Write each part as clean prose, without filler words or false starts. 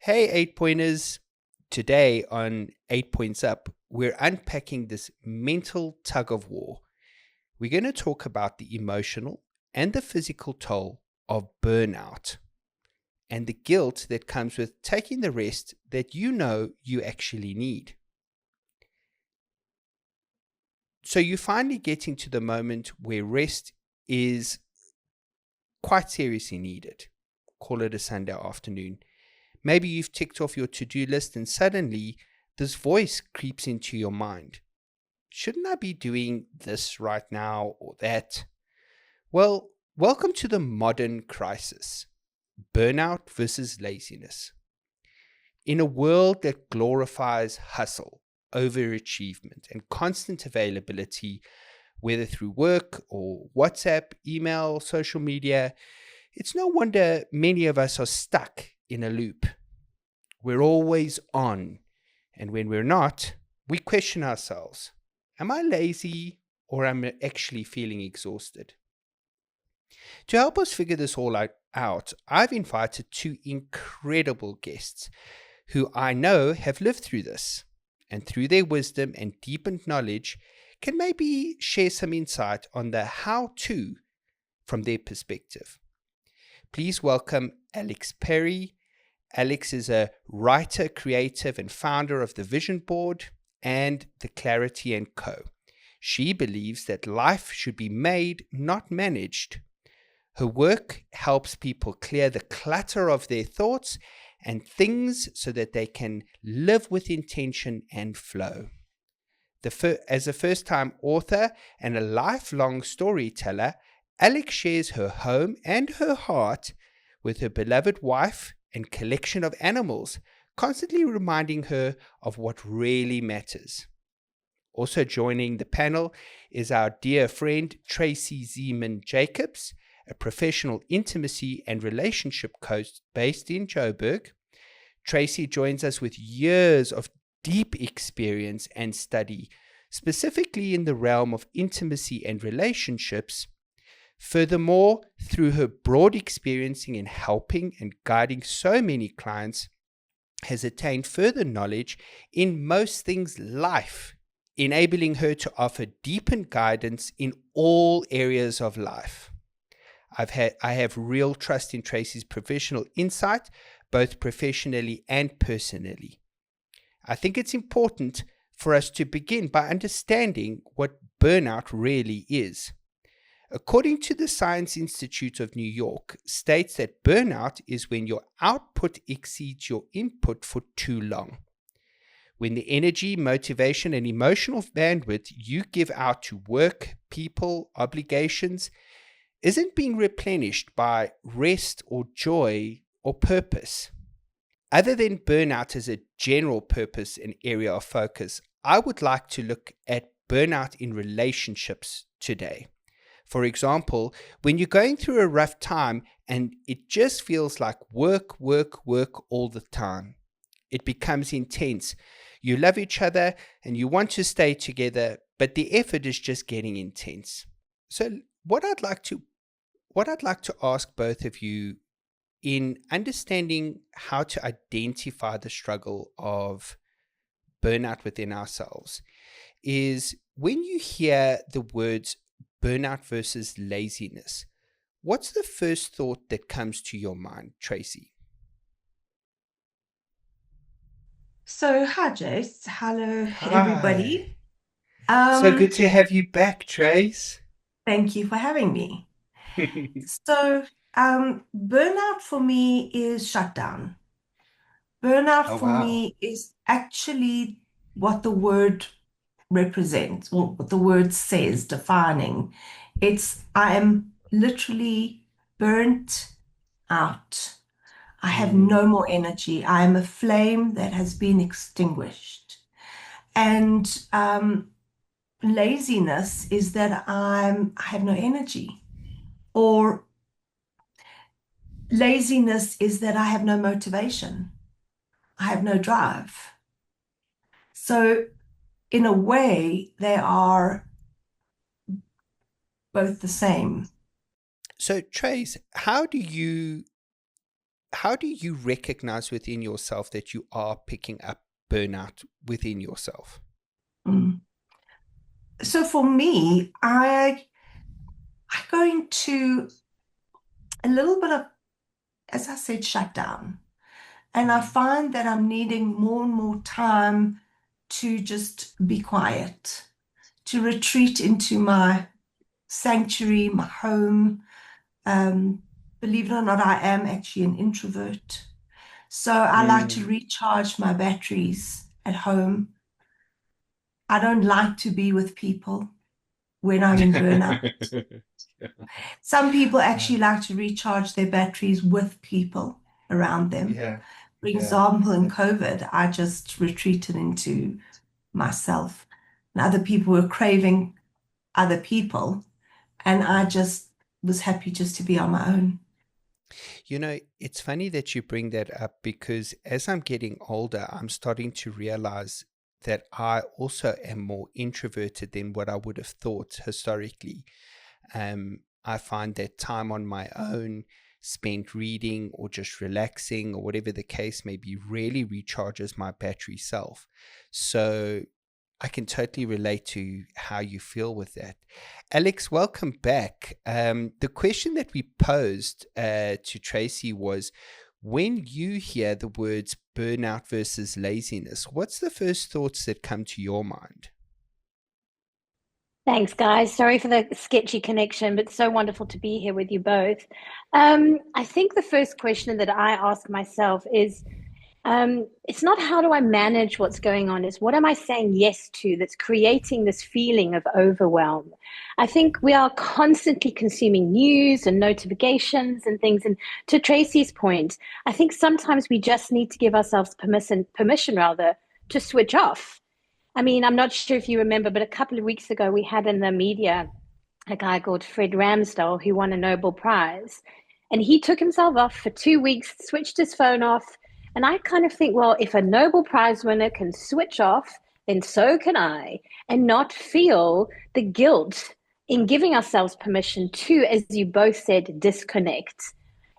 Hey, 8 pointers. Today on 8 Points Up, we're unpacking this mental tug of war. We're going to talk about the emotional and the physical toll of burnout and the guilt that comes with taking the rest that you know you actually need. So you're finally getting to the moment where rest is quite seriously needed. Call it a Sunday afternoon. Maybe you've ticked off your to-do list and suddenly this voice creeps into your mind. Shouldn't I be doing this right now or that? Well, welcome to the modern crisis. Burnout versus laziness. In a world that glorifies hustle, overachievement, and constant availability, whether through work or WhatsApp, email, social media, it's no wonder many of us are stuck in a loop. We're always on, and when we're not, we question ourselves. Am I lazy or am I actually feeling exhausted? To help us figure this all out, I've invited two incredible guests who I know have lived through this, and through their wisdom and deepened knowledge, can maybe share some insight on the how-to from their perspective. Please welcome Alex Parry. Alex is a writer, creative, and founder of the Vision Board and the Clarity & Co. She believes that life should be made, not managed. Her work helps people clear the clutter of their thoughts and things so that they can live with intention and flow. As a first-time author and a lifelong storyteller, Alex shares her home and her heart with her beloved wife and collection of animals, constantly reminding her of what really matters. Also joining the panel is our dear friend Tracy Ziman Jacobs, a professional intimacy and relationship coach based in Joburg. Tracy joins us with years of deep experience and study, specifically in the realm of intimacy and relationships. Furthermore, through her broad experience in helping and guiding so many clients, has attained further knowledge in most things life, enabling her to offer deepened guidance in all areas of life. I have real trust in Tracy's professional insight, both professionally and personally. I think it's important for us to begin by understanding what burnout really is. According to the Science Institute of New York, states that burnout is when your output exceeds your input for too long. When the energy, motivation, and emotional bandwidth you give out to work, people, obligations isn't being replenished by rest or joy or purpose. Other than burnout as a general purpose and area of focus, I would like to look at burnout in relationships today. For example, when you're going through a rough time and it just feels like work, work, work all the time, it becomes intense. You love each other and you want to stay together, but the effort is just getting intense. So what I'd like to ask both of you, in understanding how to identify the struggle of burnout within ourselves, is when you hear the words burnout versus laziness, what's the first thought that comes to your mind, Tracy? So, hi, Jace. Hello, Hi. everybody. So good Um, to have you back, Trace. Thank you for having me. Burnout for me is shutdown. Burnout Oh, for wow. me is actually what the word represents, or what the word says, defining. I am literally burnt out. I have Mm, no more energy. I am a flame that has been extinguished. And laziness is that I have no energy, or laziness is that I have no motivation. I have no drive. So in a way, they are both the same. So, Trace, how do you how do you recognize within yourself that you are picking up burnout within yourself? Mm. So for me, I go into a little bit of, as I said, shutdown. And I Mm. find that I'm needing more and more time to just be quiet, to retreat into my sanctuary, my home. Um, Believe it or not, I am actually an introvert. So I like to Mm. recharge my batteries at home. I don't like to be with people when I'm in burnout. Some people Uh, actually like to recharge their batteries with people around them. yeah, For yeah. example, in COVID, I just retreated into myself. And other people were craving other people, and I Mm. just was happy just to be on my own. You know, it's funny that you bring that up because as I'm getting older, I'm starting to realize that I also am more introverted than what I would have thought historically. I find that time on my own, spent reading or just relaxing or whatever the case may be, really recharges my battery self. So I can totally relate to how you feel with that. Alex, welcome back. The question that we posed to Tracy was, when you hear the words burnout versus laziness, what's the first thoughts that come to your mind? Thanks, guys. Sorry for the sketchy connection, but so wonderful to be here with you both. I think the first question that I ask myself is it's not how do I manage what's going on, it's what am I saying yes to that's creating this feeling of overwhelm. I think we are constantly consuming news and notifications and things. And to Tracy's point, I think sometimes we just need to give ourselves permission rather, to switch off. I mean, I'm not sure if you remember, but a couple of weeks ago, we had in the media a guy called Fred Ramsdell who won a Nobel Prize. And he took himself off for 2 weeks, switched his phone off. And I kind of think, well, if a Nobel Prize winner can switch off, then so can I, and not feel the guilt in giving ourselves permission to, as you both said, disconnect.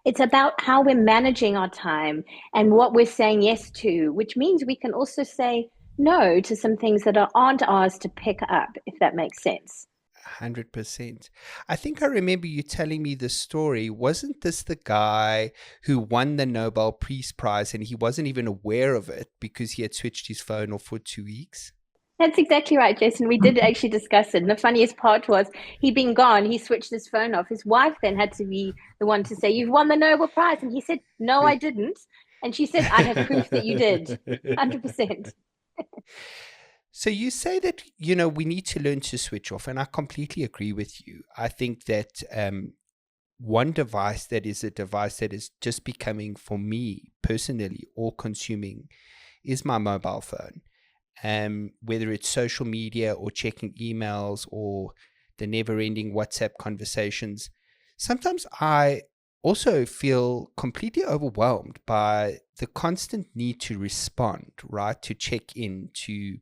It's about how we're managing our time and what we're saying yes to, which means we can also say no to some things that aren't ours to pick up, if that makes sense. 100%. I think I remember you telling me the story. Wasn't this the guy who won the Nobel Peace Prize and he wasn't even aware of it because he had switched his phone off for 2 weeks? That's exactly right, Jason. We did actually discuss it. And the funniest part was he'd been gone. He switched his phone off. His wife then had to be the one to say, "You've won the Nobel Prize." And he said, "No, I didn't." And she said, "I have proof that you did." 100%. So you say that, you know, we need to learn to switch off, and I completely agree with you. I think that one device that is a device that is just becoming, for me personally, all consuming is my mobile phone. Whether it's social media or checking emails or the never ending WhatsApp conversations, sometimes I also feel completely overwhelmed by the constant need to respond, right? To check in, to,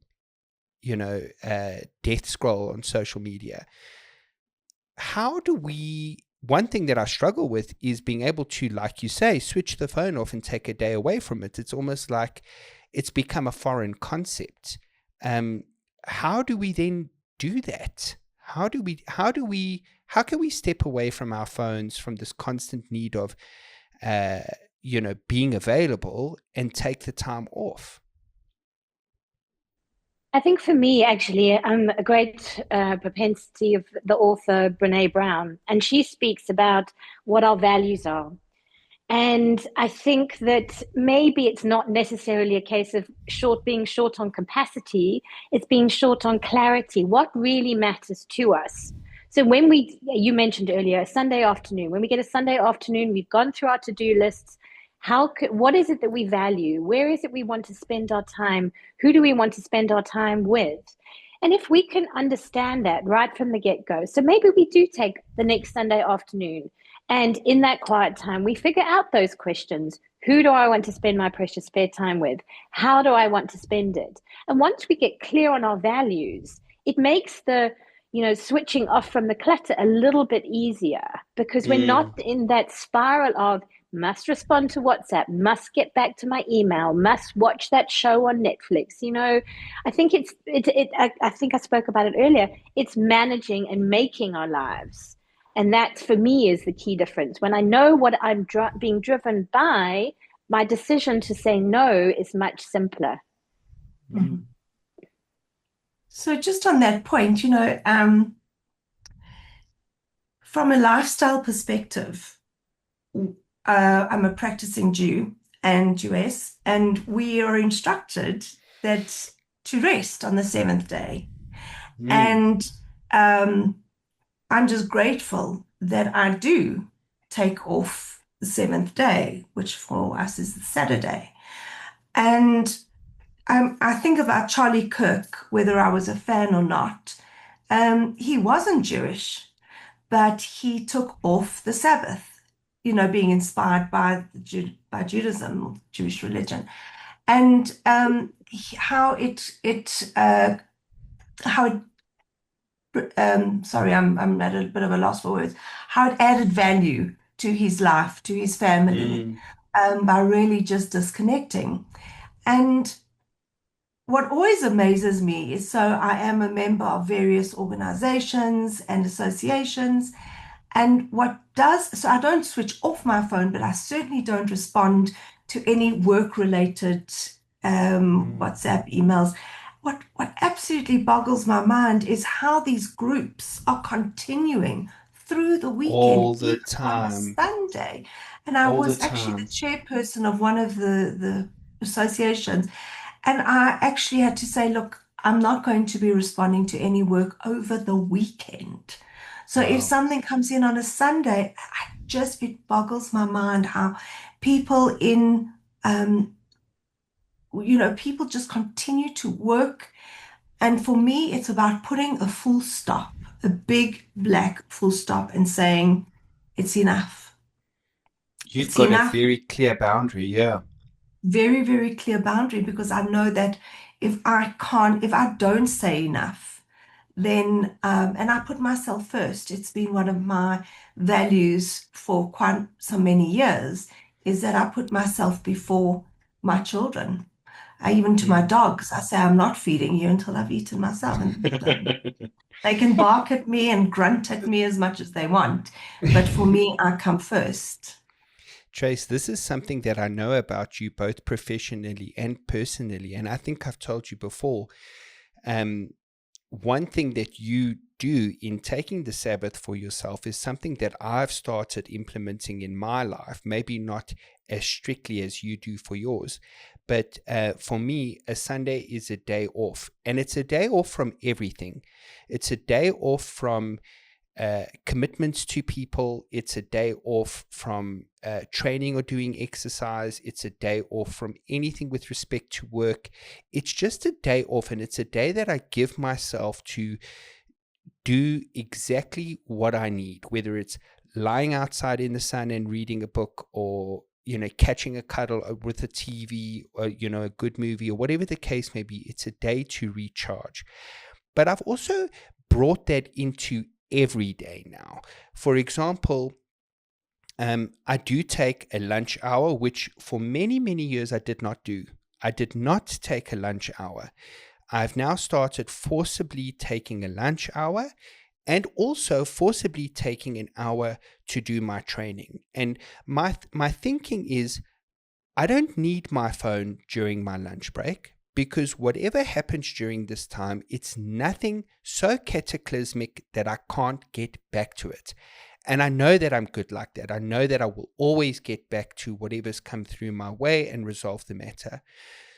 death scroll on social media. How do we, one thing that I struggle with is being able to, like you say, switch the phone off and take a day away from it. It's almost like it's become a foreign concept. Um, how do we then do that? How can we step away from our phones, from this constant need of, being available, and take the time off? I think for me, actually, I'm a great propensity of the author Brene Brown, and she speaks about what our values are. And I think that maybe it's not necessarily a case of being short on capacity, it's being short on clarity. What really matters to us? So you mentioned earlier, a Sunday afternoon, when we get a Sunday afternoon, we've gone through our to-do lists. What is it that we value? Where is it we want to spend our time? Who do we want to spend our time with? And if we can understand that right from the get-go, so maybe we do take the next Sunday afternoon and in that quiet time, we figure out those questions. Who do I want to spend my precious spare time with? How do I want to spend it? And once we get clear on our values, it makes the switching off from the clutter a little bit easier because we're not Mm, in that spiral of must respond to WhatsApp, must get back to my email, must watch that show on Netflix. I think I think I spoke about it earlier. It's managing and making our lives. And that for me is the key difference. When I know what I'm being driven by, my decision to say no is much simpler. Mm-hmm. So just on that point, from a lifestyle perspective, I'm a practicing Jew and Jewess, and we are instructed that to rest on the seventh day. And I'm just grateful that I do take off the seventh day, which for us is the Saturday. And I think about Charlie Kirk, whether I was a fan or not. He wasn't Jewish, but he took off the Sabbath, being inspired by Judaism, Jewish religion, and sorry, I'm at a bit of a loss for words, how it added value to his life, to his family, by really just disconnecting. And what always amazes me is, so I am a member of various organizations and associations, and so I don't switch off my phone, but I certainly don't respond to any work-related WhatsApp emails. What absolutely boggles my mind is how these groups are continuing through the weekend, all the even on a time. Sunday. And I All was the actually the time. chairperson of one of the associations, and I actually had to say, look, I'm not going to be responding to any work over the weekend. So if Wow. something comes in on a Sunday, it boggles my mind how people people just continue to work. And for me, it's about putting a full stop, a big black full stop, and saying, it's enough. You've It's got a enough. very clear boundary, yeah. Very, very clear boundary, because I know that if I don't say enough, then, and I put myself first. It's been one of my values for quite so many years, is that I put myself before my children. Even to my dogs, I say, I'm not feeding you until I've eaten myself. And they can bark at me and grunt at me as much as they want, but for me, I come first. Trace, this is something that I know about you both professionally and personally, and I think I've told you before. One thing that you do in taking the Sabbath for yourself is something that I've started implementing in my life, maybe not as strictly as you do for yours, but for me, a Sunday is a day off, and it's a day off from everything. It's a day off from commitments to people. It's a day off from training or doing exercise. It's a day off from anything with respect to work. It's just a day off, and it's a day that I give myself to do exactly what I need, whether it's lying outside in the sun and reading a book, or catching a cuddle with a TV, or a good movie, or whatever the case may be. It's a day to recharge. But I've also brought that into every day now. For example, I do take a lunch hour, which for many, many years I did not do. I did not take a lunch hour. I've now started forcibly taking a lunch hour, and also forcibly taking an hour to do my training. And my thinking is, I don't need my phone during my lunch break, because whatever happens during this time, it's nothing so cataclysmic that I can't get back to it. And I know that I'm good like that. I know that I will always get back to whatever's come through my way and resolve the matter.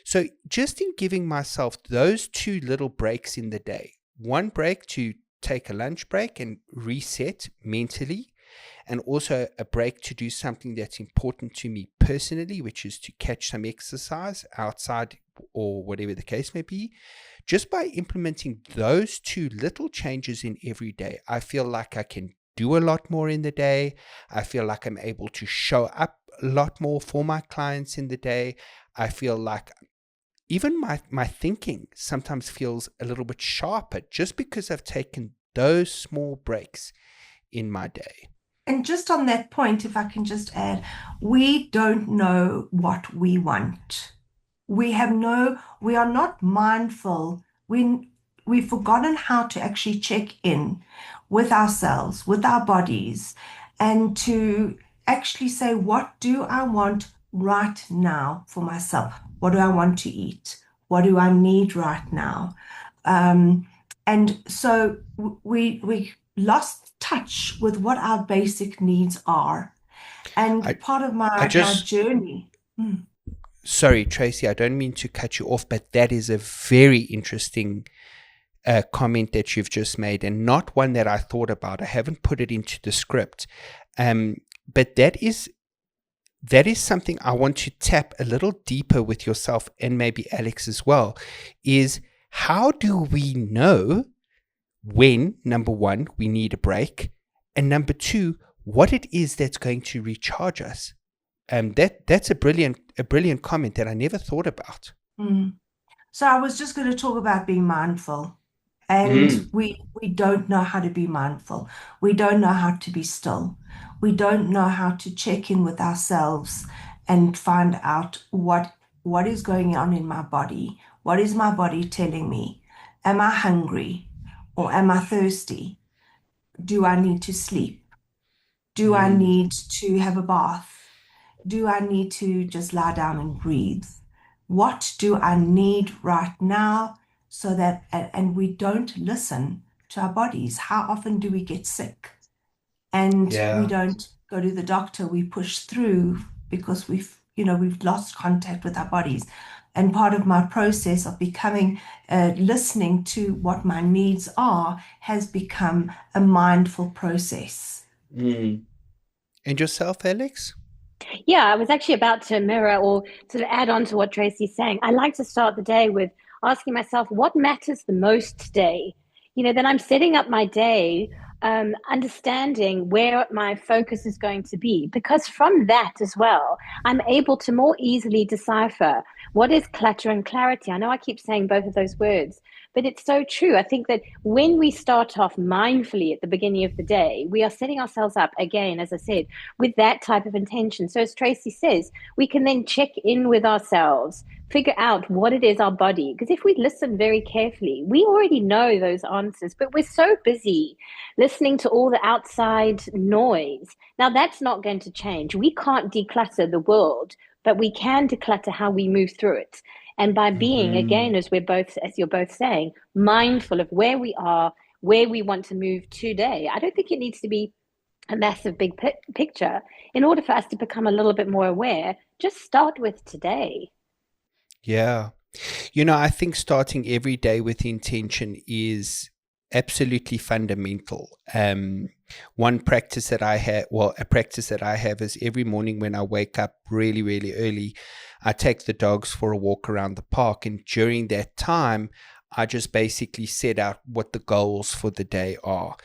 So just in giving myself those two little breaks in the day, one break to take a lunch break and reset mentally, and also a break to do something that's important to me personally, which is to catch some exercise outside or whatever the case may be. Just by implementing those two little changes in every day, I feel like I can do a lot more in the day. I feel like I'm able to show up a lot more for my clients in the day. I feel like even my thinking sometimes feels a little bit sharper, just because I've taken those small breaks in my day. And just on that point, if I can just add, we don't know what we want. We are not mindful. We've forgotten how to actually check in with ourselves, with our bodies, and to actually say, what do I want right now for myself? What do I want to eat? What do I need right now? Um, and so we lost touch with what our basic needs are. I, And part of I my just, journey. sorry, Tracy, I don't mean to cut you off, but that is a very interesting comment that you've just made, and not one that I thought about. I haven't put it into the script. But that is something I want to tap a little deeper with yourself, and maybe Alex as well, is how do we know when, number one, we need a break, and number two, what it is that's going to recharge us? That's a brilliant comment that I never thought about. Mm. So I was just going to talk about being mindful. And Mm. we don't know how to be mindful. We don't know how to be still. We don't know how to check in with ourselves and find out what is going on in my body. What is my body telling me? Am I hungry or am I thirsty? Do I need to sleep? Do I Mm. need to have a bath? Do I need to just lie down and breathe? What do I need right now so that, and we don't listen to our bodies. How often do we get sick and we Yeah. don't go to the doctor? We push through because we've lost contact with our bodies. And part of my process of becoming, listening to what my needs are has become a mindful process. Mm. And yourself, Alex? Yeah, I was actually about to mirror or sort of add on to what Tracy's saying. I like to start the day with asking myself, what matters the most today? Then I'm setting up my day, understanding where my focus is going to be. Because from that as well, I'm able to more easily decipher what is clutter and clarity. I know I keep saying both of those words, but it's so true. I think that when we start off mindfully at the beginning of the day, we are setting ourselves up again, as I said, with that type of intention. So, as Tracy says, we can then check in with ourselves, figure out what it is our body. Because if we listen very carefully, we already know those answers, but we're so busy listening to all the outside noise. Now, that's not going to change. We can't declutter the world, but we can declutter how we move through it. And by being, Mm. again, as you're both saying, mindful of where we are, where we want to move today. I don't think it needs to be a massive big picture. In order for us to become a little bit more aware, just start with today. Yeah. I think starting every day with intention is absolutely fundamental. One practice that I have, well, a practice that I have is every morning when I wake up really, really early, I take the dogs for a walk around the park. And during that time, I just basically set out what the goals for the day are.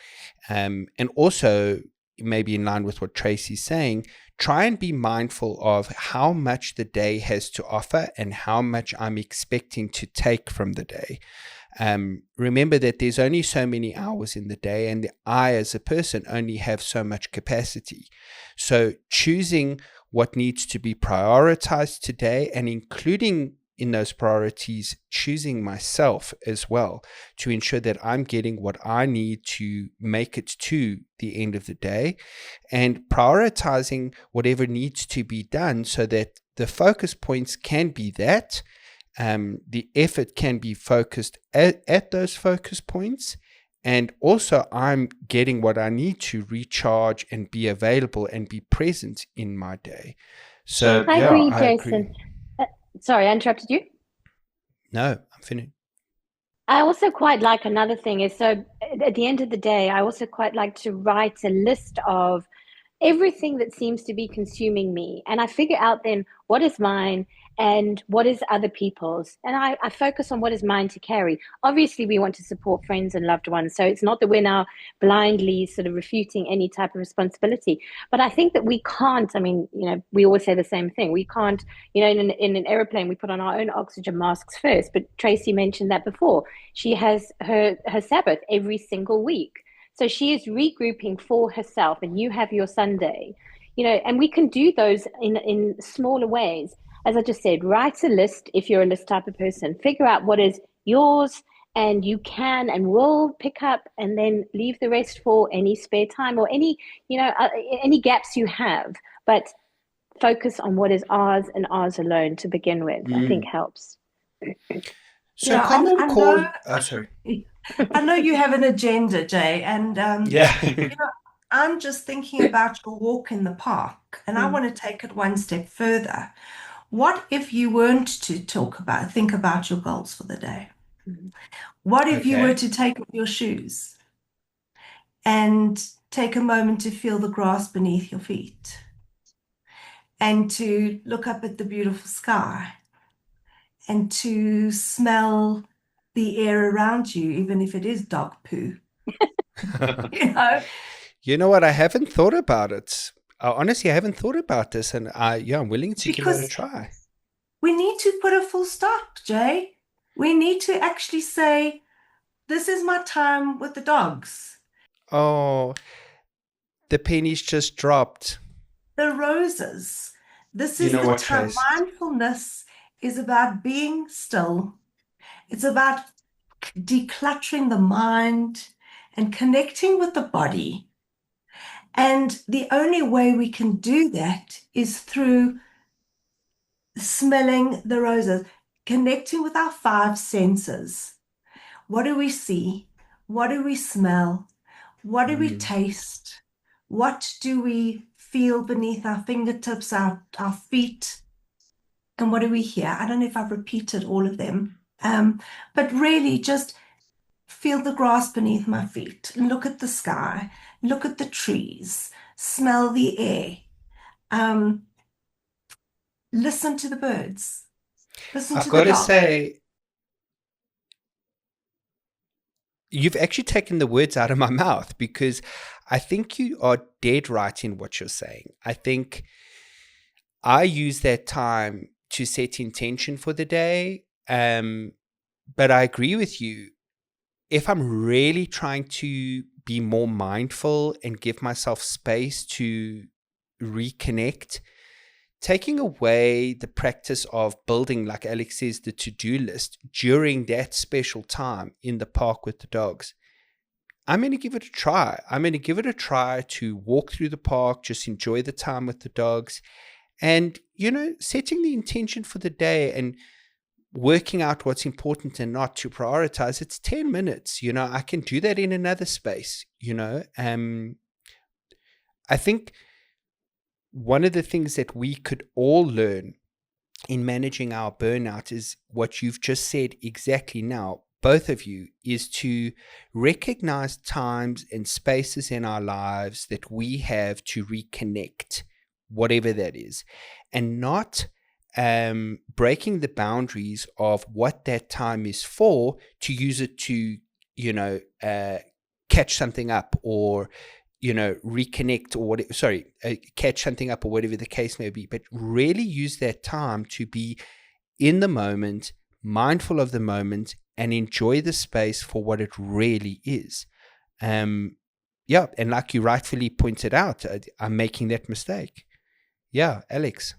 And also, maybe in line with what Tracy's saying, try and be mindful of how much the day has to offer and how much I'm expecting to take from the day. Remember that there's only so many hours in the day, and I, as a person, only have so much capacity. So choosing what needs to be prioritized today, and including in those priorities, choosing myself as well to ensure that I'm getting what I need to make it to the end of the day, and prioritizing whatever needs to be done so that the focus points can be that. The effort can be focused at those focus points, and also I'm getting what I need to recharge and be available and be present in my day. So I yeah, agree, I agree. Jason. Sorry, I interrupted you. No, I'm finished. I also quite like another thing is so at the end of the day, I also quite like to write a list of everything that seems to be consuming me. And I figure out then what is mine and what is other people's. And I focus on what is mine to carry. Obviously, we want to support friends and loved ones. So it's not that we're now blindly sort of refuting any type of responsibility. But I think that we can't, I mean, we always say the same thing. We can't, in an airplane, we put on our own oxygen masks first. But Tracy mentioned that before. She has her Sabbath every single week. So she is regrouping for herself, and you have your Sunday, and we can do those in smaller ways. As I just said, write a list if you're a list type of person, figure out what is yours and you can and will pick up, and then leave the rest for any spare time or any gaps you have. But focus on what is ours and ours alone to begin with, I think helps. So common cause. Oh, sorry. I know you have an agenda, Jay, and I'm just thinking about your walk in the park, and I want to take it one step further. What if you weren't to think about your goals for the day? What if you were to take off your shoes and take a moment to feel the grass beneath your feet and to look up at the beautiful sky and to smell the air around you, even if it is dog poo? You know what? I haven't thought about it. Honestly, I haven't thought about this, and I'm willing to give it a try. We need to put a full stop, Jay. We need to actually say, this is my time with the dogs. Oh, the pennies just dropped. The roses. This is the time. Mindfulness is about being still. It's about decluttering the mind and connecting with the body. And the only way we can do that is through smelling the roses, connecting with our 5 senses. What do we see? What do we smell? What do we taste? What do we feel beneath our fingertips, our feet? And what do we hear? I don't know if I've repeated all of them, but really just feel the grass beneath my feet, look at the sky, look at the trees, smell the air, listen to the birds, listen to the dogs. I've got to say, you've actually taken the words out of my mouth, because I think you are dead right in what you're saying. I think I use that time to set intention for the day. But I agree with you. If I'm really trying to be more mindful and give myself space to reconnect, taking away the practice of building, like Alex says, the to-do list during that special time in the park with the dogs, I'm going to give it a try. I'm going to give it a try to walk through the park, just enjoy the time with the dogs, and, setting the intention for the day and working out what's important and not to prioritize. It's 10 minutes, I can do that in another space, I think one of the things that we could all learn in managing our burnout is what you've just said exactly now, both of you, is to recognize times and spaces in our lives that we have to reconnect, whatever that is, and not breaking the boundaries of what that time is for, to use it to, catch something up or, reconnect or catch something up or whatever the case may be, but really use that time to be in the moment, mindful of the moment, and enjoy the space for what it really is. And like you rightfully pointed out, I'm making that mistake. Yeah, Alex.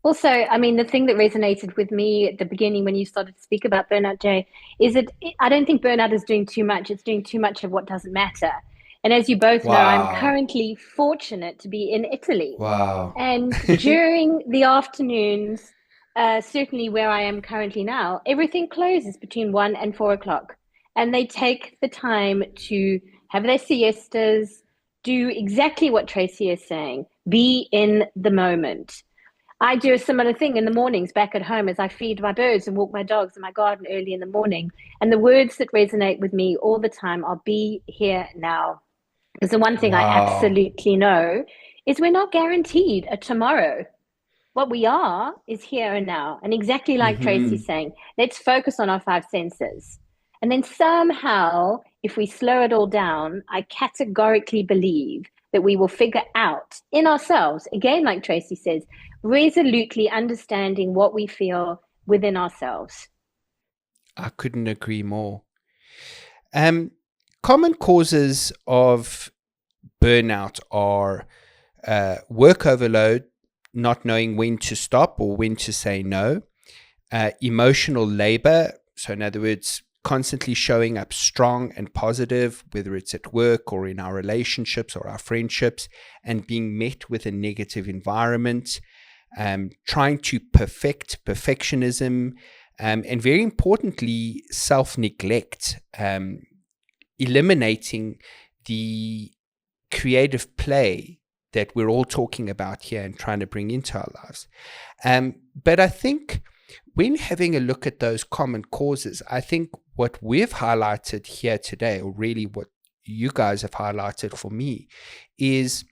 Also, the thing that resonated with me at the beginning when you started to speak about burnout, Jay, is that I don't think burnout is doing too much. It's doing too much of what doesn't matter. And as you both know, I'm currently fortunate to be in Italy. Wow. And during the afternoons, certainly where I am currently now, everything closes between 1 and 4 o'clock. And they take the time to have their siestas, do exactly what Tracy is saying, be in the moment. I do a similar thing in the mornings back at home as I feed my birds and walk my dogs in my garden early in the morning. And the words that resonate with me all the time are be here now. Because the one thing I absolutely know is we're not guaranteed a tomorrow. What we are is here and now. And exactly like Tracy's saying, let's focus on our 5 senses. And then somehow, if we slow it all down, I categorically believe that we will figure out in ourselves, again, like Tracy says, resolutely understanding what we feel within ourselves. I couldn't agree more. common causes of burnout are work overload, not knowing when to stop or when to say no, emotional labor. So in other words, constantly showing up strong and positive, whether it's at work or in our relationships or our friendships, and being met with a negative environment, trying to perfectionism, and very importantly, self-neglect, eliminating the creative play that we're all talking about here and trying to bring into our lives. But I think when having a look at those common causes, I think what we've highlighted here today, or really what you guys have highlighted for me, is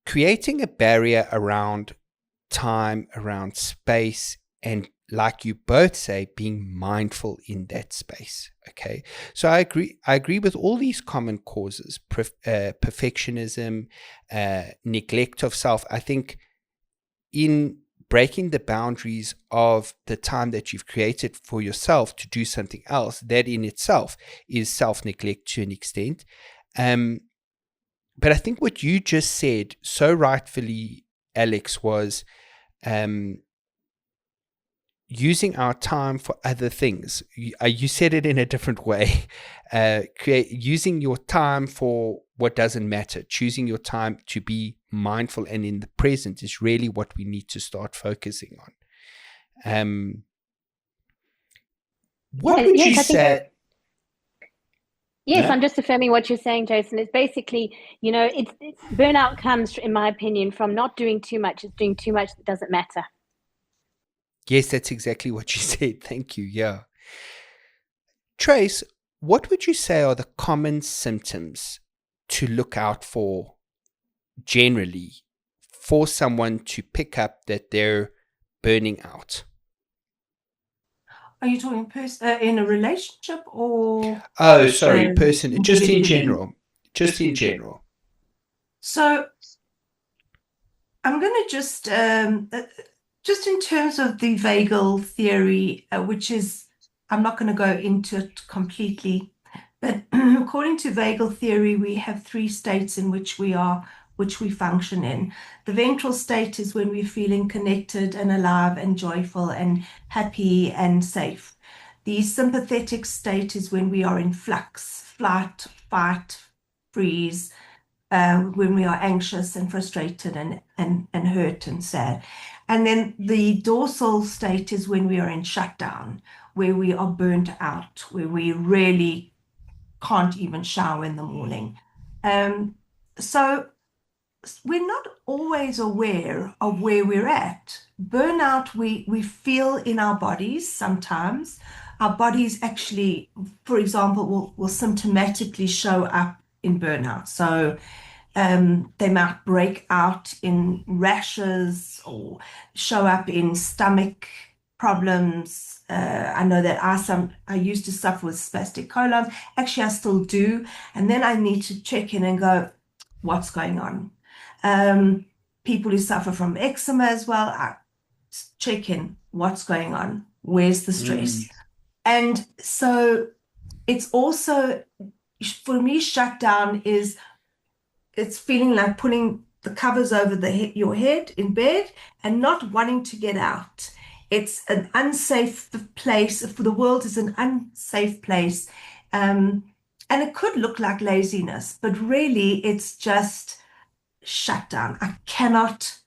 creating a barrier around time, around space, and like you both say, being mindful in that space. Okay. So I agree with all these common causes, perfectionism, neglect of self. I think in breaking the boundaries of the time that you've created for yourself to do something else, that in itself is self-neglect to an extent. But I think what you just said so rightfully, Alex, was using our time for other things. You said it in a different way. Using your time for what doesn't matter, choosing your time to be mindful and in the present is really what we need to start focusing on. What would you say? Yes, I'm just affirming what you're saying, Jason. It's basically, it's burnout comes, in my opinion, from not doing too much. It's doing too much that doesn't matter. Yes, that's exactly what you said. Thank you. Yeah. Trace, what would you say are the common symptoms to look out for generally for someone to pick up that they're burning out? Are you talking in a relationship or? Oh, sorry, person, just in general. Just in general. So I'm going to just in terms of the vagal theory, which is, I'm not going to go into it completely, but according to vagal theory, we have three states in which we function in. The ventral state is when we're feeling connected and alive and joyful and happy and safe. The sympathetic state is when we are in flux, flight, fight, freeze, when we are anxious and frustrated and hurt and sad. And then the dorsal state is when we are in shutdown, where we are burnt out, where we really can't even shower in the morning. So we're not always aware of where we're at. Burnout, we feel in our bodies sometimes. Our bodies actually, for example, will symptomatically show up in burnout. So they might break out in rashes or show up in stomach problems. I know that I used to suffer with spastic colon. Actually, I still do. And then I need to check in and go, what's going on? People who suffer from eczema as well, I check in, what's going on? Where's the stress? And so it's also, for me, shutdown is, it's feeling like pulling the covers over your head in bed and not wanting to get out. It's an unsafe place. For the world is an unsafe place. And it could look like laziness, but really it's just shutdown. I cannot.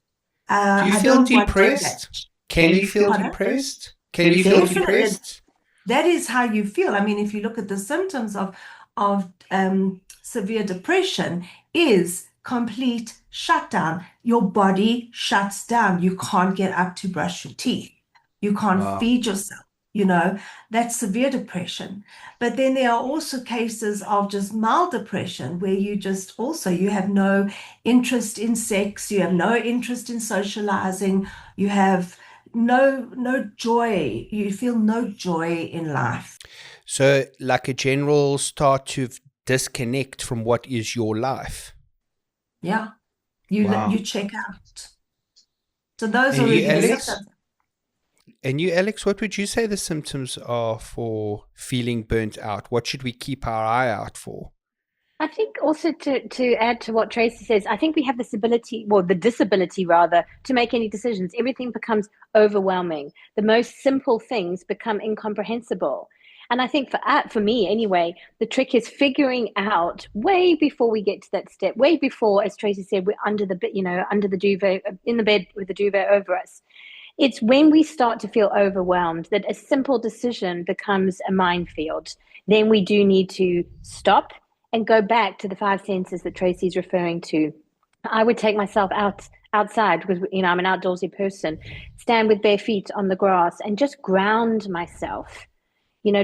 Do you feel depressed? Can you feel depressed? Can you feel depressed? That is how you feel. I mean, if you look at the symptoms of severe depression, is complete shutdown. Your body shuts down. You can't get up to brush your teeth. You can't feed yourself. That's severe depression. But then there are also cases of just mild depression where you have no interest in sex, you have no interest in socializing, you have no joy, you feel no joy in life. So like a general start to disconnect from what is your life. Yeah. You check out. So those are really the symptoms. And you, Alex, what would you say the symptoms are for feeling burnt out? What should we keep our eye out for? I think also to add to what Tracy says, I think we have this ability, well, the disability rather, to make any decisions. Everything becomes overwhelming. The most simple things become incomprehensible. And I think for me anyway, the trick is figuring out way before we get to that step, way before, as Tracy said, we're under the, under the duvet, in the bed with the duvet over us. It's when we start to feel overwhelmed that a simple decision becomes a minefield. Then we do need to stop and go back to the five senses that Tracy's referring to. I would take myself outside because I'm an outdoorsy person, stand with bare feet on the grass and just ground myself.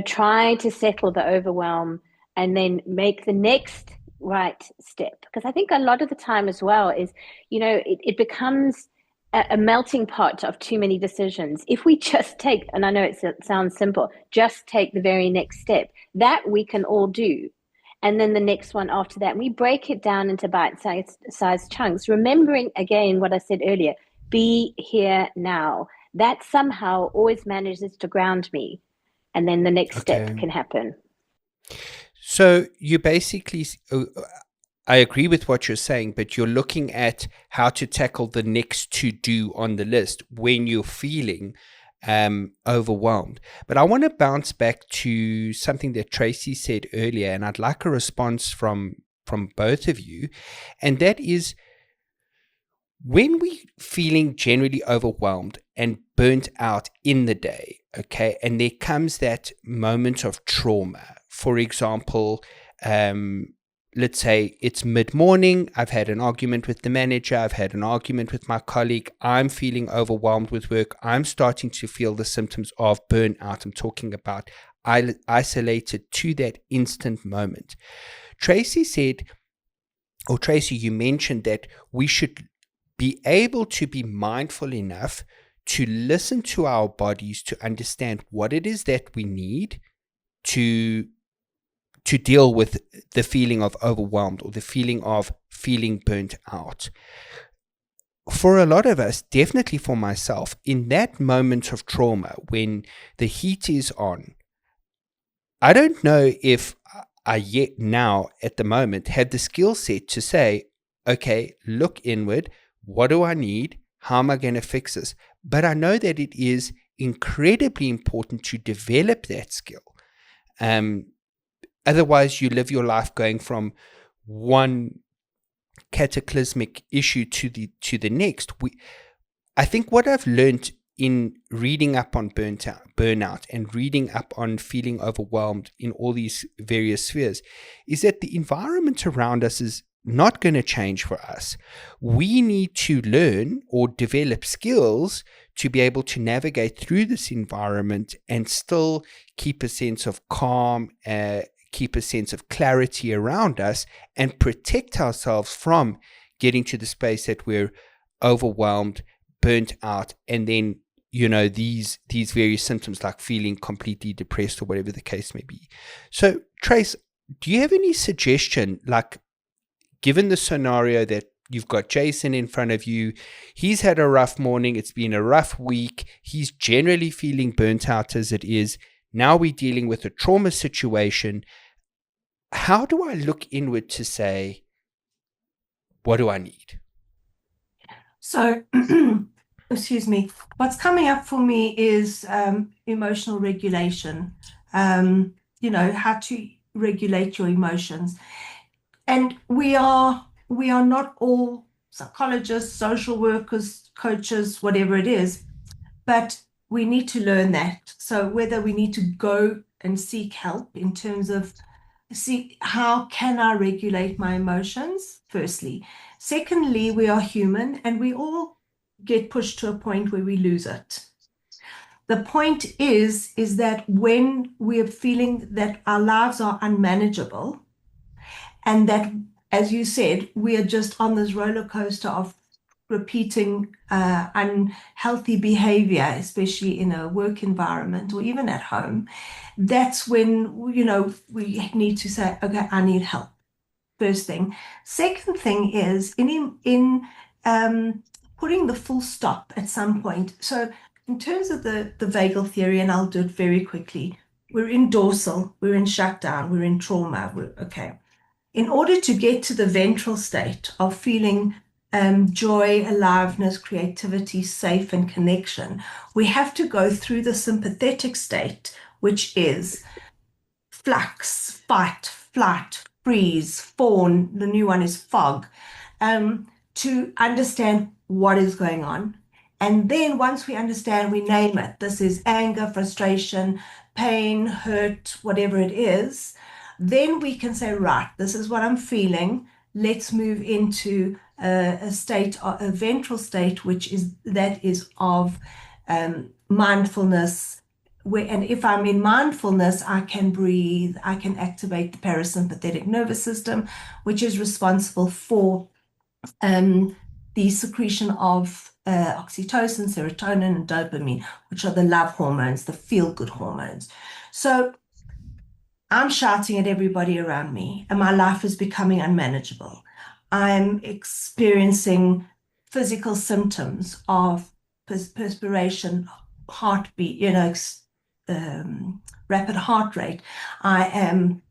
Try to settle the overwhelm and then make the next right step. Because I think a lot of the time as well is, it becomes a melting pot of too many decisions. If we just take, and I know it sounds simple, just take the very next step, that we can all do. And then the next one after that, we break it down into bite-sized chunks, remembering again what I said earlier, be here now. That somehow always manages to ground me. And then the next step can happen. So you basically, I agree with what you're saying, but you're looking at how to tackle the next to do on the list when you're feeling overwhelmed. But I want to bounce back to something that Tracy said earlier, and I'd like a response from both of you. And that is, when we're feeling generally overwhelmed and burnt out in the day, okay, and there comes that moment of trauma, for example, let's say it's mid-morning, I've had an argument with the manager, I've had an argument with my colleague, I'm feeling overwhelmed with work, I'm starting to feel the symptoms of burnout. I'm talking about isolated to that instant moment. Tracy said, or Tracy, you mentioned that we should be able to be mindful enough to listen to our bodies, to understand what it is that we need to deal with the feeling of overwhelmed or the feeling of feeling burnt out. For a lot of us, definitely for myself, in that moment of trauma, when the heat is on, I don't know if I yet now at the moment have the skill set to say, okay, look inward, what do I need? How am I going to fix this? But I know that it is incredibly important to develop that skill. Otherwise, you live your life going from one cataclysmic issue to the next. I think what I've learned in reading up on burnout and reading up on feeling overwhelmed in all these various spheres is that the environment around us is not going to change for us. We need to learn or develop skills to be able to navigate through this environment and still keep a sense of calm, keep a sense of clarity around us, and protect ourselves from getting to the space that we're overwhelmed, burnt out, and then these various symptoms like feeling completely depressed or whatever the case may be. So Trace, do you have any suggestion, like given the scenario that you've got Jason in front of you, he's had a rough morning, it's been a rough week, he's generally feeling burnt out as it is, now we're dealing with a trauma situation. How do I look inward to say, what do I need? So, excuse me, what's coming up for me is emotional regulation, how to regulate your emotions. And we are not all psychologists, social workers, coaches, whatever it is, but we need to learn that. So whether we need to go and seek help in terms of how can I regulate my emotions, firstly. Secondly, we are human and we all get pushed to a point where we lose it. The point is that when we are feeling that our lives are unmanageable and that, as you said, we are just on this roller coaster of repeating unhealthy behavior, especially in a work environment or even at home, that's when, we need to say, okay, I need help. First thing. Second thing is in putting the full stop at some point. So In terms of the vagal theory, and I'll do it very quickly, we're in dorsal, we're in shutdown, we're in trauma. Okay. In order to get to the ventral state of feeling joy, aliveness, creativity, safe, and connection, we have to go through the sympathetic state, which is flux, fight, flight, freeze, fawn. The new one is fog, to understand what is going on. And then once we understand, we name it. This is anger, frustration, pain, hurt, whatever it is. Then we can say, right, this is what I'm feeling. Let's move into a state, a ventral state, which is of mindfulness. And if I'm in mindfulness, I can breathe, I can activate the parasympathetic nervous system, which is responsible for the secretion of oxytocin, serotonin, and dopamine, which are the love hormones, the feel-good hormones. So I'm shouting at everybody around me, and my life is becoming unmanageable. I'm experiencing physical symptoms of perspiration, heartbeat, rapid heart rate. I am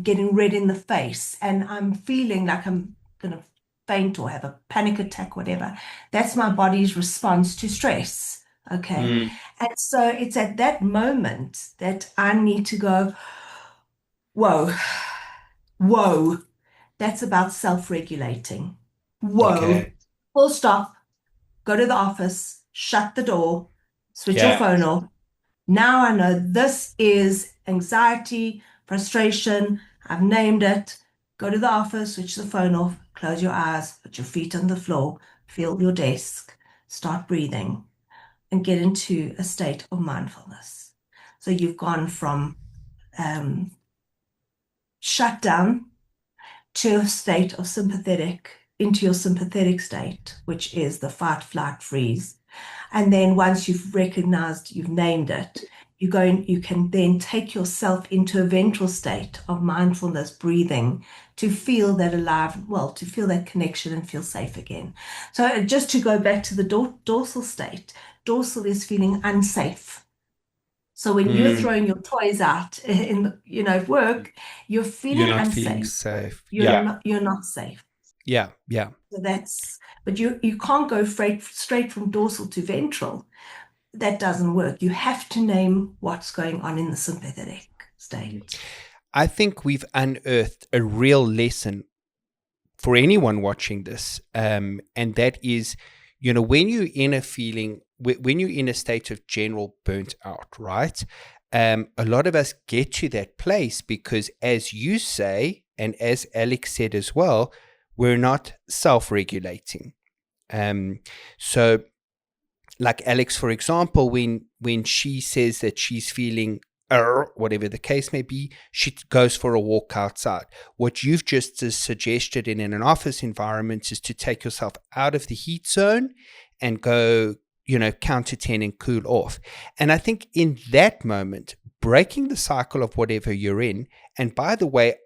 getting red in the face, and I'm feeling like I'm going to faint or have a panic attack, whatever. That's my body's response to stress. Okay. And so it's at that moment that I need to go, whoa, whoa. That's about self-regulating. Whoa. Okay. Full stop. Go to the office, shut the door, switch your Yeah. phone off. Now I know this is anxiety, frustration. I've named it. Go to the office, switch the phone off, close your eyes, put your feet on the floor, feel your desk, start breathing, and get into a state of mindfulness. So you've gone from shut down to a state of into your sympathetic state, which is the fight, flight, freeze. And then once you've recognized, you've named it, you can then take yourself into a ventral state of mindfulness, breathing, to feel that to feel that connection and feel safe again. So just to go back to the dorsal state, dorsal is feeling unsafe. So when you're throwing your toys out at work, you're feeling You're not unsafe. feeling safe. You're not safe. Yeah. So but you can't go straight from dorsal to ventral. That doesn't work. You have to name what's going on in the sympathetic state. I think we've unearthed a real lesson for anyone watching this, and that is, when you're in when you're in a state of general burnt out, right? A lot of us get to that place because, as you say, and as Alex said as well, we're not self-regulating. So like Alex, for example, when she says that she's feeling whatever the case may be, she goes for a walk outside. What you've just suggested in an office environment is to take yourself out of the heat zone and go, count to 10 and cool off. And I think in that moment, breaking the cycle of whatever you're in, and by the way,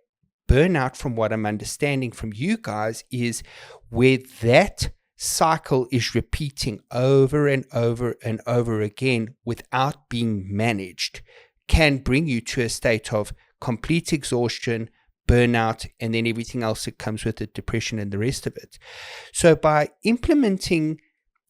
burnout, from what I'm understanding from you guys, is where that cycle is repeating over and over and over again without being managed, can bring you to a state of complete exhaustion, burnout, and then everything else that comes with it, depression and the rest of it. So by implementing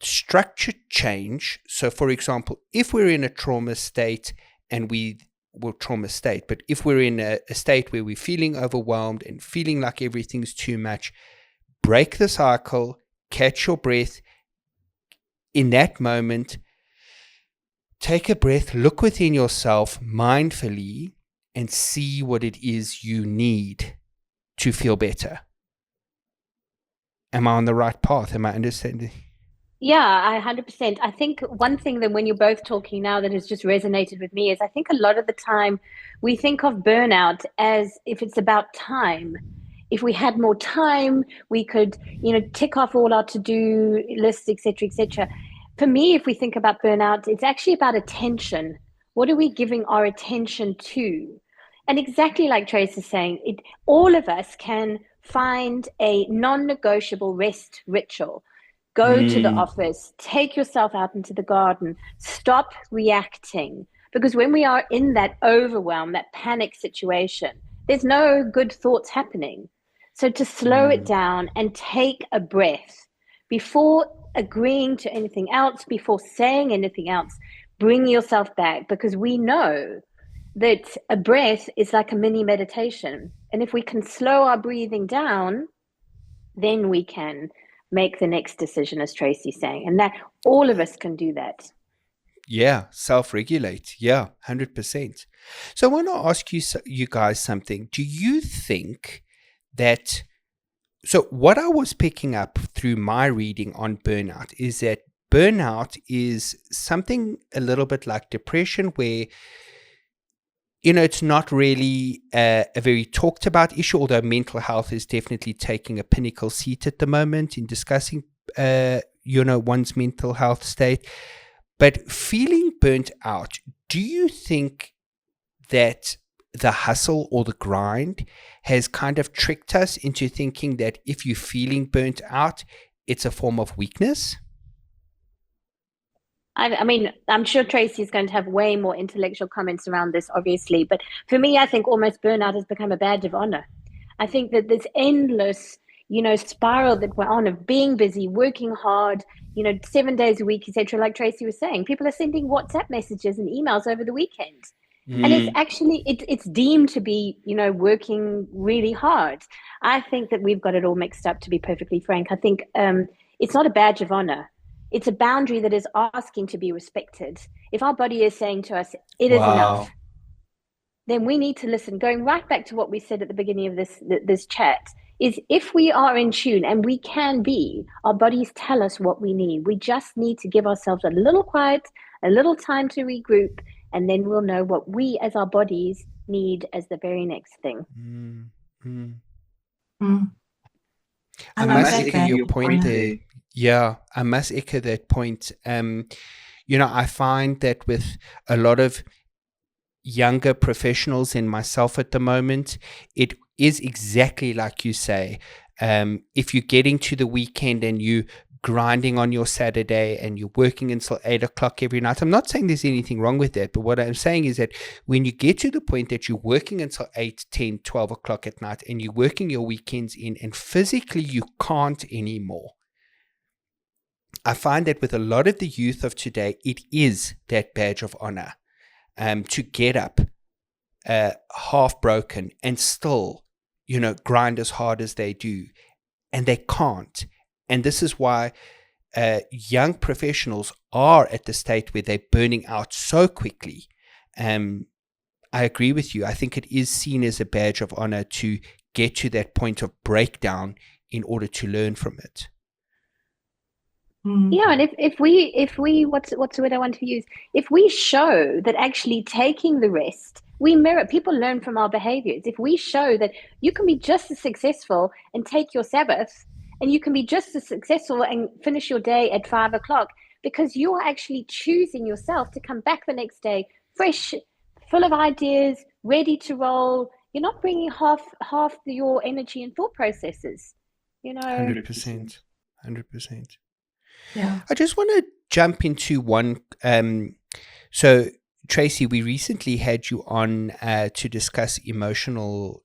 structured change, so for example, if we're in a trauma state but if we're in a state where we're feeling overwhelmed and feeling like everything's too much, break the cycle, catch your breath. In that moment, take a breath, look within yourself mindfully, and see what it is you need to feel better. Am I on the right path? Am I understanding? Yeah, 100%. I think one thing that when you're both talking now that has just resonated with me is I think a lot of the time we think of burnout as if it's about time. If we had more time, we could, tick off all our to-do lists, etc., etc. For me, if we think about burnout, it's actually about attention. What are we giving our attention to? And exactly like Trace is saying, all of us can find a non-negotiable rest ritual. Go to the office, take yourself out into the garden, stop reacting. Because when we are in that overwhelm, that panic situation, there's no good thoughts happening. So to slow it down and take a breath before agreeing to anything else, before saying anything else, bring yourself back, because we know that a breath is like a mini meditation. And if we can slow our breathing down, then we can make the next decision, as Tracy's saying. And that all of us can do that. Yeah, self-regulate. Yeah, 100%. So I want to ask you guys something. Do you think that, so what I was picking up through my reading on burnout is that burnout is something a little bit like depression, where, you know, it's not really a very talked about issue, although mental health is definitely taking a pinnacle seat at the moment in discussing, one's mental health state. But feeling burnt out, do you think that the hustle or the grind has kind of tricked us into thinking that if you're feeling burnt out, it's a form of weakness? I mean, I'm sure Tracy is going to have way more intellectual comments around this, obviously. But for me, I think almost burnout has become a badge of honor. I think that this endless, spiral that we're on of being busy, working hard, 7 days a week, etc. Like Tracy was saying, people are sending WhatsApp messages and emails over the weekend. And it's actually, it's deemed to be, working really hard. I think that we've got it all mixed up, to be perfectly frank. I think it's not a badge of honor. It's a boundary that is asking to be respected. If our body is saying to us, it is enough, then we need to listen. Going right back to what we said at the beginning of this chat, is if we are in tune, and we can be, our bodies tell us what we need. We just need to give ourselves a little quiet, a little time to regroup, and then we'll know what we as our bodies need as the very next thing. I must echo your point there. Yeah, I must echo that point. I find that with a lot of younger professionals and myself at the moment, it is exactly like you say. If you're getting to the weekend and you grinding on your Saturday and you're working until 8 o'clock every night, I'm not saying there's anything wrong with that, but what I'm saying is that when you get to the point that you're working until 8, 10, 12 o'clock at night and you're working your weekends in and physically you can't anymore, I find that with a lot of the youth of today, it is that badge of honor to get up half broken and still, grind as hard as they do, and they can't. And this is why young professionals are at the state where they're burning out so quickly. I agree with you. I think it is seen as a badge of honor to get to that point of breakdown in order to learn from it. Yeah, and if we what's the word I want to use? If we show that actually taking the rest, we mirror, people learn from our behaviors. If we show that you can be just as successful and take your Sabbath, and you can be just as successful and finish your day at 5 o'clock, because you are actually choosing yourself to come back the next day fresh, full of ideas, ready to roll. You're not bringing half your energy and thought processes. 100%. Yeah. I just want to jump into one. So, Tracy, we recently had you on to discuss emotional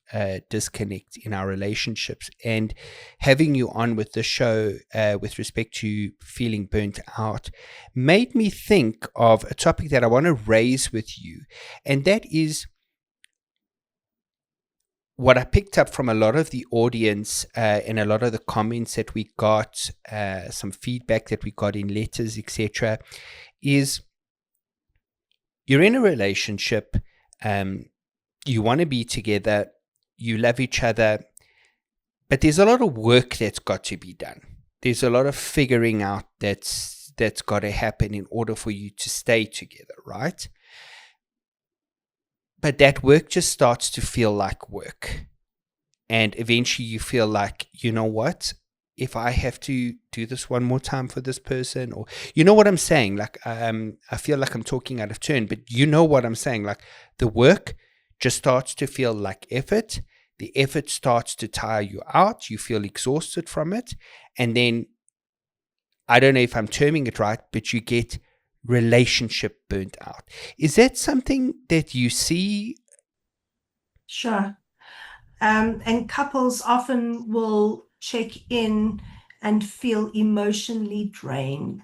disconnect in our relationships, and having you on with the show with respect to feeling burnt out made me think of a topic that I want to raise with you, and that is what I picked up from a lot of the audience and a lot of the comments that we got, some feedback that we got in letters, etc., is you're in a relationship, you want to be together, you love each other, but there's a lot of work that's got to be done. There's a lot of figuring out that's got to happen in order for you to stay together, right? But that work just starts to feel like work. And eventually you feel like, you know what? If I have to do this one more time for this person, or you know what I'm saying? Like, I feel like I'm talking out of turn, but you know what I'm saying? Like, the work just starts to feel like effort. The effort starts to tire you out. You feel exhausted from it. And then I don't know if I'm terming it right, but you get relationship burnt out. Is that something that you see? Sure. And couples often will check in and feel emotionally drained,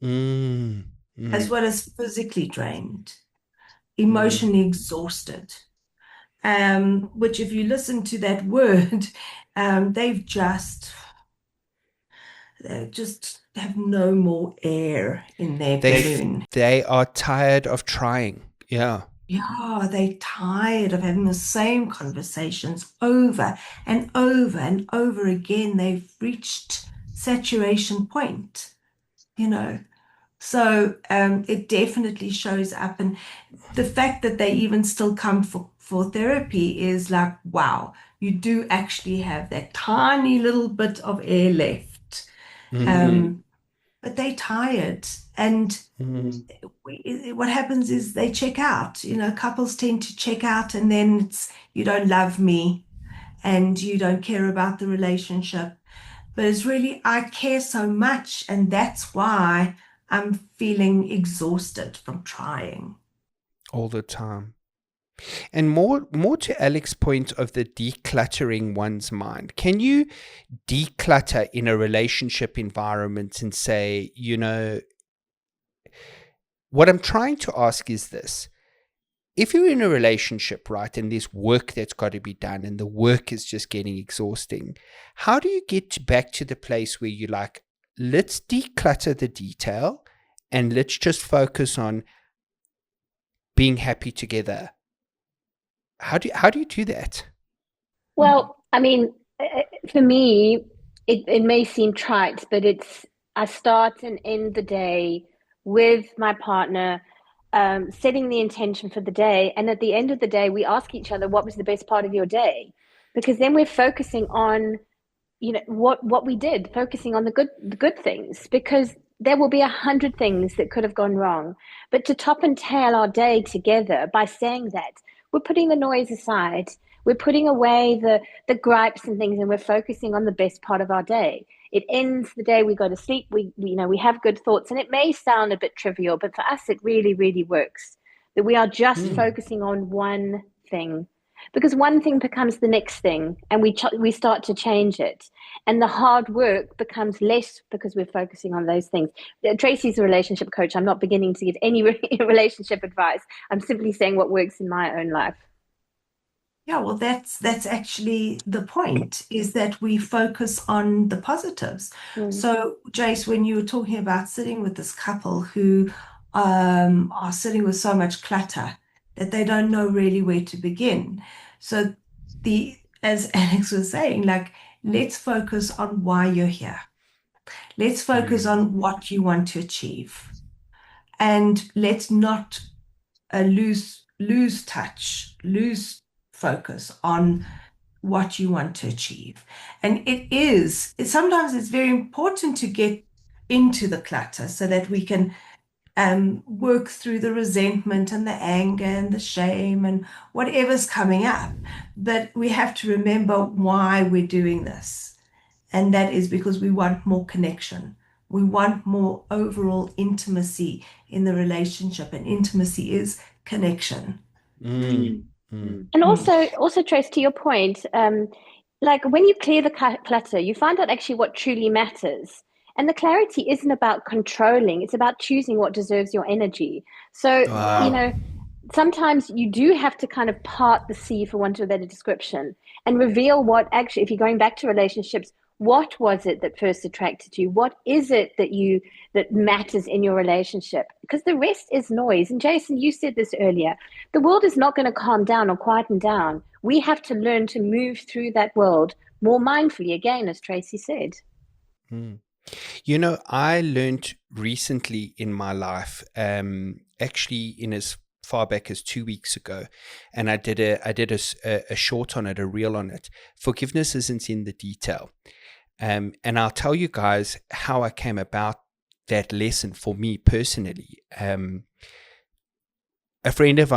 Mm, as mm, well as physically drained, mm. emotionally exhausted. Which, if you listen to that word, they've just have no more air in their balloon. They are tired of trying. Yeah. Yeah, they're tired of having the same conversations over and over and over again. They've reached saturation point, you know. So it definitely shows up. And the fact that they even still come for therapy is like, wow, you do actually have that tiny little bit of air left. Mm, Um, but they're tired. And mm. what happens is they check out. Couples tend to check out, and then it's, you don't love me and you don't care about the relationship. But it's really, I care so much, and that's why I'm feeling exhausted from trying. All the time. And more to Alex's point of the decluttering one's mind. Can you declutter in a relationship environment and say, what I'm trying to ask is this. If you're in a relationship, right, and there's work that's got to be done and the work is just getting exhausting, how do you get back to the place where you're like, let's declutter the detail and let's just focus on being happy together? How do you do that? Well, I mean, for me, it may seem trite, but I start and end the day with my partner, setting the intention for the day. And at the end of the day, we ask each other, what was the best part of your day? Because then we're focusing on, what we did, focusing on the good things, because there will be 100 things that could have gone wrong. But to top and tail our day together by saying that, we're putting the noise aside, we're putting away the gripes and things, and we're focusing on the best part of our day. It ends the day, we go to sleep, we have good thoughts, and it may sound a bit trivial, but for us it really, really works, that we are just Mm, focusing on one thing, because one thing becomes the next thing, and we start to change it, and the hard work becomes less because we're focusing on those things. Tracy's a relationship coach. I'm not beginning to give any relationship advice. I'm simply saying what works in my own life. Yeah, well, that's actually the point, is that we focus on the positives. Mm. So, Jace, when you were talking about sitting with this couple who are sitting with so much clutter that they don't know really where to begin. So, as Alex was saying, like, let's focus on why you're here. Let's focus mm, on what you want to achieve, and let's not lose touch, lose focus on what you want to achieve. And sometimes it's very important to get into the clutter so that we can work through the resentment and the anger and the shame and whatever's coming up. But we have to remember why we're doing this. And that is because we want more connection. We want more overall intimacy in the relationship, and intimacy is connection. mm, mm, And Mm. also, Trace, to your point, like when you clear the clutter, you find out actually what truly matters. And the clarity isn't about controlling, it's about choosing what deserves your energy. So, wow. sometimes you do have to kind of part the sea, for want of a better description, and reveal what actually, if you're going back to relationships, what was it that first attracted you? What is it that matters in your relationship? Because the rest is noise. And Jason, you said this earlier. The world is not going to calm down or quieten down. We have to learn to move through that world more mindfully, again, as Tracy said. Mm. I learned recently in my life, actually in as far back as 2 weeks ago, and I did a short on it, a reel on it. Forgiveness isn't in the detail. And I'll tell you guys how I came about that lesson for me personally. A friend of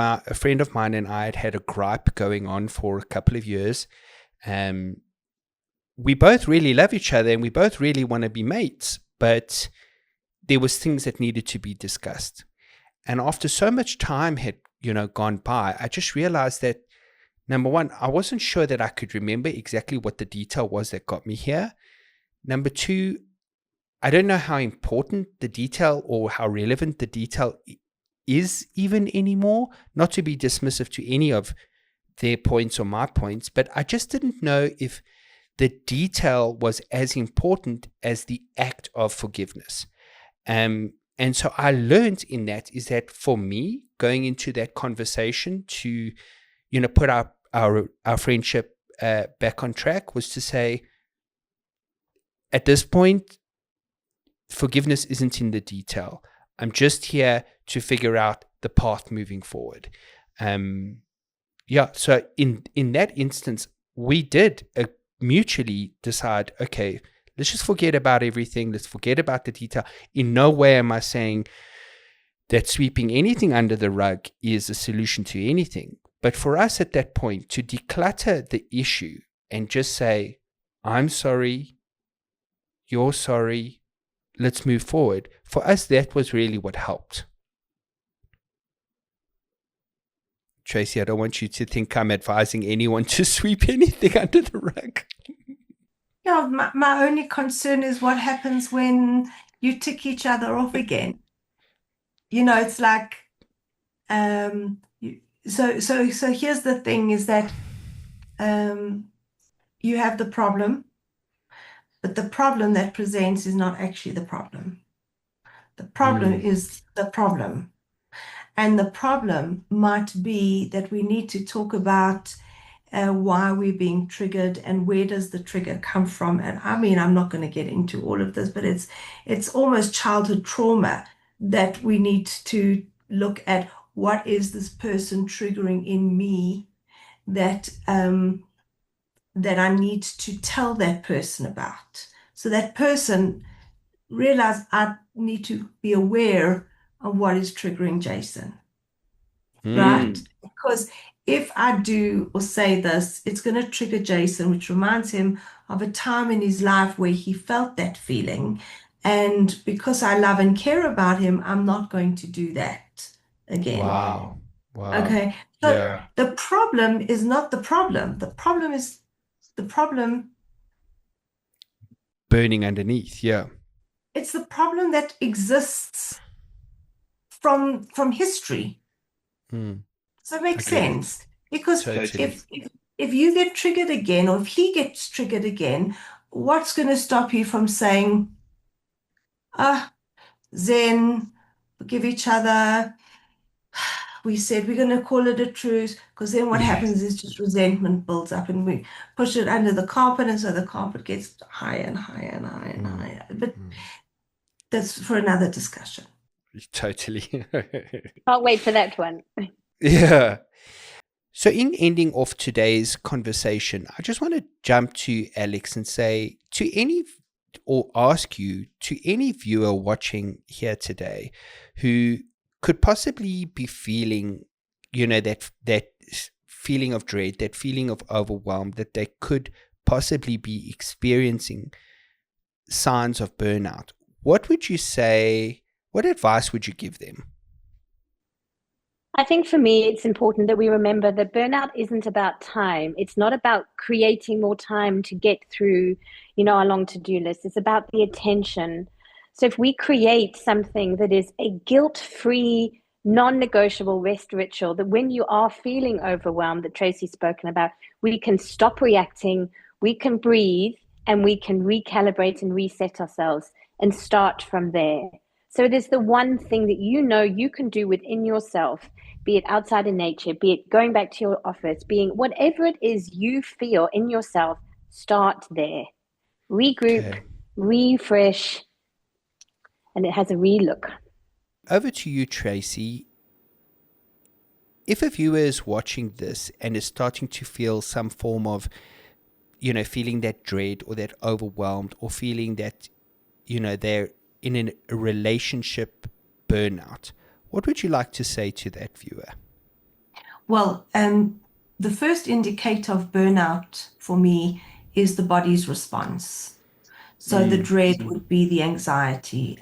mine and I had a gripe going on for a couple of years. We both really love each other and we both really want to be mates, but there was things that needed to be discussed. And after so much time had, gone by, I just realized that, number one, I wasn't sure that I could remember exactly what the detail was that got me here. Number two, I don't know how important the detail or how relevant the detail is even anymore. Not to be dismissive to any of their points or my points, but I just didn't know if the detail was as important as the act of forgiveness. And so I learned in that is that for me, going into that conversation to, put our friendship back on track was to say, at this point, forgiveness isn't in the detail. I'm just here to figure out the path moving forward. So in that instance, we did mutually decide, okay, let's just forget about everything. Let's forget about the detail. In no way am I saying that sweeping anything under the rug is a solution to anything. But for us at that point, to declutter the issue and just say, I'm sorry, you're sorry, let's move forward. For us, that was really what helped. Tracy, I don't want you to think I'm advising anyone to sweep anything under the rug. Yeah, my only concern is what happens when you tick each other off again. It's like, so here's the thing is that you have the problem, but the problem that presents is not actually the problem. The problem is the problem. And the problem might be that we need to talk about why we're being triggered and where does the trigger come from. And I mean, I'm not going to get into all of this, but it's almost childhood trauma that we need to look at. What is this person triggering in me that that I need to tell that person about? So that person realize I need to be aware of what is triggering Jason, right? Because if I do or say this, it's going to trigger Jason, which reminds him of a time in his life where he felt that feeling. And because I love and care about him, I'm not going to do that again. Wow. Okay. So the problem is not the problem. The problem is the problem burning underneath. Yeah. It's the problem that exists from history. Does that make sense? Because Totally. if you get triggered again, or if he gets triggered again, what's going to stop you from saying, Zen, forgive each other. We said we're going to call it a truce, because then what happens is just resentment builds up and we push it under the carpet, and so the carpet gets higher and higher and higher and higher. But that's for another discussion. Totally. Can't wait for that one. Yeah. So in ending off today's conversation, I just want to jump to Alex and say ask you, to any viewer watching here today who could possibly be feeling, that feeling of dread, that feeling of overwhelm, that they could possibly be experiencing signs of burnout, what would you say? What advice would you give them? I think for me, it's important that we remember that burnout isn't about time. It's not about creating more time to get through, our long to-do list. It's about the attention. So if we create something that is a guilt-free, non-negotiable rest ritual, that when you are feeling overwhelmed, that Tracy's spoken about, we can stop reacting, we can breathe, and we can recalibrate and reset ourselves and start from there. So it is the one thing that you can do within yourself, be it outside in nature, be it going back to your office, being whatever it is you feel in yourself, start there. Regroup, refresh, and it has a relook. Over to you, Tracy. If a viewer is watching this and is starting to feel some form of, feeling that dread or that overwhelmed, or feeling that, they're in a relationship burnout, what would you like to say to that viewer? Well, the first indicator of burnout for me is the body's response. So the dread would be the anxiety,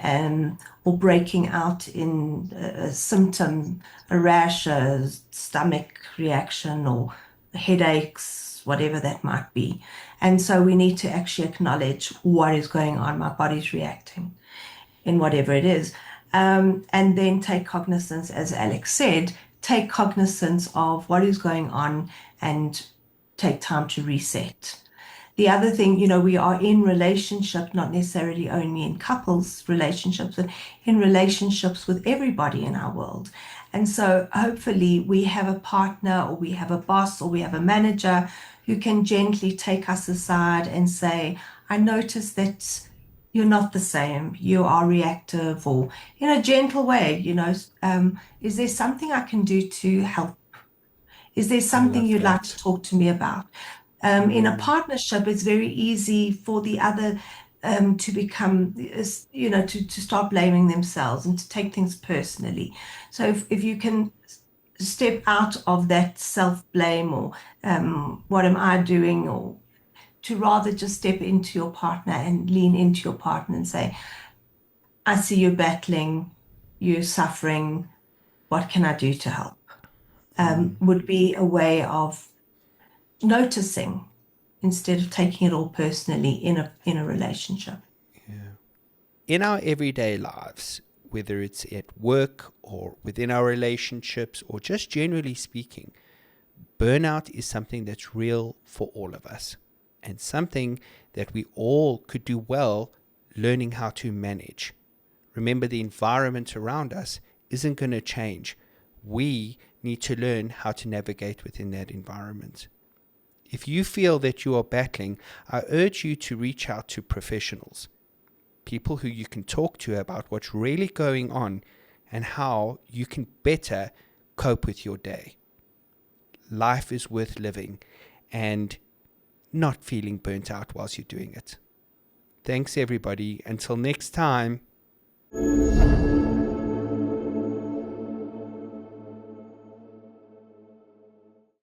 or breaking out in a symptom, a rash, a stomach reaction, or headaches, whatever that might be. And so we need to actually acknowledge what is going on. My body's reacting in whatever it is. And then take cognizance, as Alex said, take cognizance of what is going on and take time to reset. The other thing, we are in relationship, not necessarily only in couples relationships, but in relationships with everybody in our world. And so hopefully we have a partner, or we have a boss, or we have a manager who can gently take us aside and say, I notice that you're not the same. You are reactive, or in a gentle way, is there something I can do to help? Is there I something love you'd like to that. talk to me about? In a partnership, it's very easy for the other to become, to start blaming themselves and to take things personally. So if you can step out of that self-blame, or what am I doing, or to rather just step into your partner and lean into your partner and say, I see you battling, you're suffering, what can I do to help? Would be a way of noticing instead of taking it all personally in a relationship. In our everyday lives, whether it's at work or within our relationships or just generally speaking, burnout is something that's real for all of us, and something that we all could do well learning how to manage. Remember, the environment around us isn't going to change. We need to learn how to navigate within that environment. If you feel that you are battling, I urge you to reach out to professionals, people who you can talk to about what's really going on and how you can better cope with your day. Life is worth living and not feeling burnt out whilst you're doing it. Thanks, everybody. Until next time.